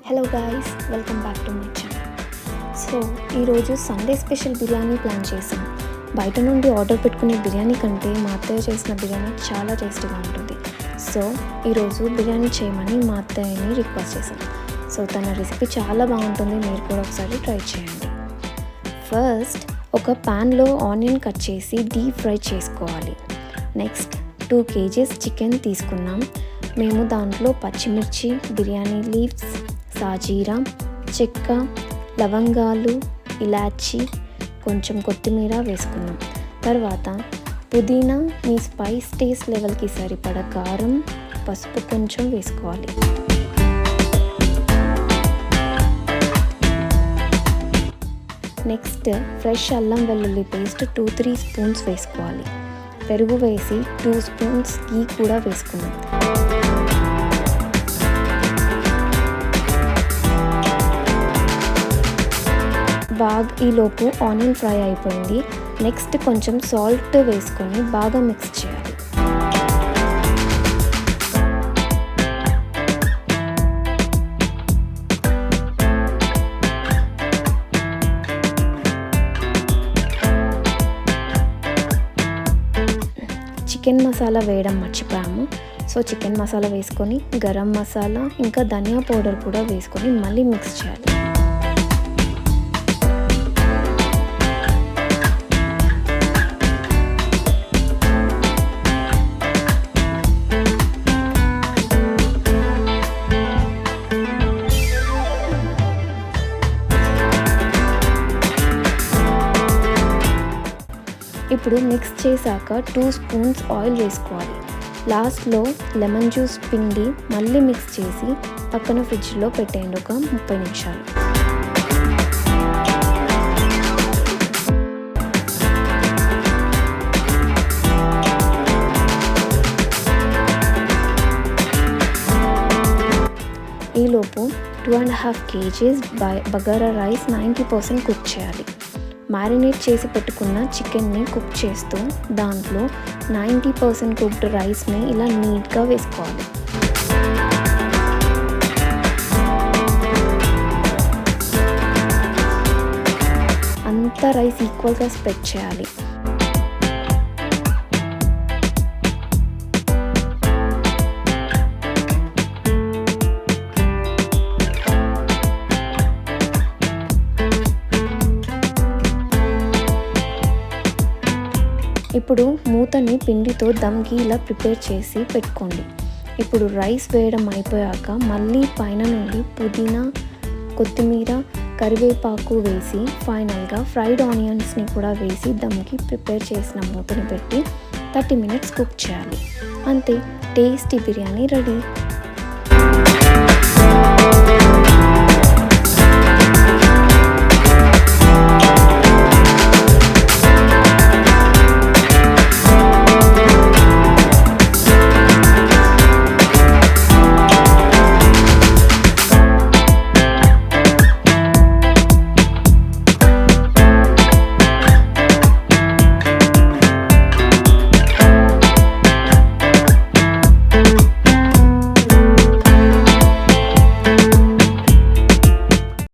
Hello guys, welcome back to my channel. So ఈరోజు Sunday special biryani plan చేసాం. బయట నుండి ఆర్డర్ పెట్టుకునే బిర్యానీ కంటే మా అత్తయ్య చేసిన బిర్యానీ చాలా టేస్టీగా ఉంటుంది. సో ఈరోజు బిర్యానీ చేయమని మా అత్తయ్యని రిక్వెస్ట్ చేశాం. సో తన రెసిపీ చాలా బాగుంటుంది, మీరు కూడా ఒకసారి ట్రై చేయండి. ఫస్ట్ ఒక ప్యాన్లో ఆనియన్ కట్ చేసి డీప్ ఫ్రై చేసుకోవాలి. నెక్స్ట్ 2 kgs చికెన్ తీసుకున్నాం. మేము దాంట్లో పచ్చిమిర్చి, బిర్యానీ లీవ్స్, సాజీరా, చెక్క, లవంగాలు, ఇలాచి, కొంచెం కొత్తిమీర వేసుకున్నాం. తర్వాత పుదీనా, మీ స్పైస్ టేస్ట్ లెవెల్కి సరిపడ కారం, పసుపు కొంచెం వేసుకోవాలి. నెక్స్ట్ ఫ్రెష్ అల్లం వెల్లుల్లి పేస్ట్ 2-3 స్పూన్స్ వేసుకోవాలి. పెరుగు వేసి 2 స్పూన్స్ గీ కూడా వేసుకున్నాం. బాగా ఈలోపు ఆనియన్ ఫ్రై అయిపోయింది. నెక్స్ట్ కొంచెం సాల్ట్ వేసుకొని బాగా మిక్స్ చేయాలి. చికెన్ మసాలా వేయడం మర్చిపోయాము. సో చికెన్ మసాలా వేసుకొని గరం మసాలా ఇంకా ధనియా పౌడర్ కూడా వేసుకొని మళ్ళీ మిక్స్ చేయాలి. ఇప్పుడు మిక్స్ చేశాక 2 స్పూన్స్ ఆయిల్ వేసుకోవాలి. లాస్ట్లో లెమన్ జ్యూస్ పిండి మళ్ళీ మిక్స్ చేసి పక్కన ఫ్రిడ్జ్లో పెట్టేయండి ఒక 30 నిమిషాలు. ఈలోపు 2.5 kgs బగారా రైస్ 90% కుక్ చేయాలి. మ్యారినేట్ చేసి పెట్టుకున్న చికెన్ని కుక్ చేస్తూ దాంట్లో 90% కుక్డ్ రైస్ని ఇలా నీట్గా వేసుకోవాలి. అంతా రైస్ ఈక్వల్గా స్ప్రెడ్ చేయాలి. ఇప్పుడు మూతని పిండితో దమ్కి ఇలా ప్రిపేర్ చేసి పెట్టుకోండి. ఇప్పుడు రైస్ వేయడం అయిపోయాక మళ్ళీ పైన నుండి పుదీనా, కొత్తిమీర, కరివేపాకు వేసి ఫైనల్గా ఫ్రైడ్ ఆనియన్స్ని కూడా వేసి దమ్కి ప్రిపేర్ చేసిన మూతని పెట్టి 30 minutes కుక్ చేయాలి. అంతే, టేస్టీ బిర్యానీ రెడీ.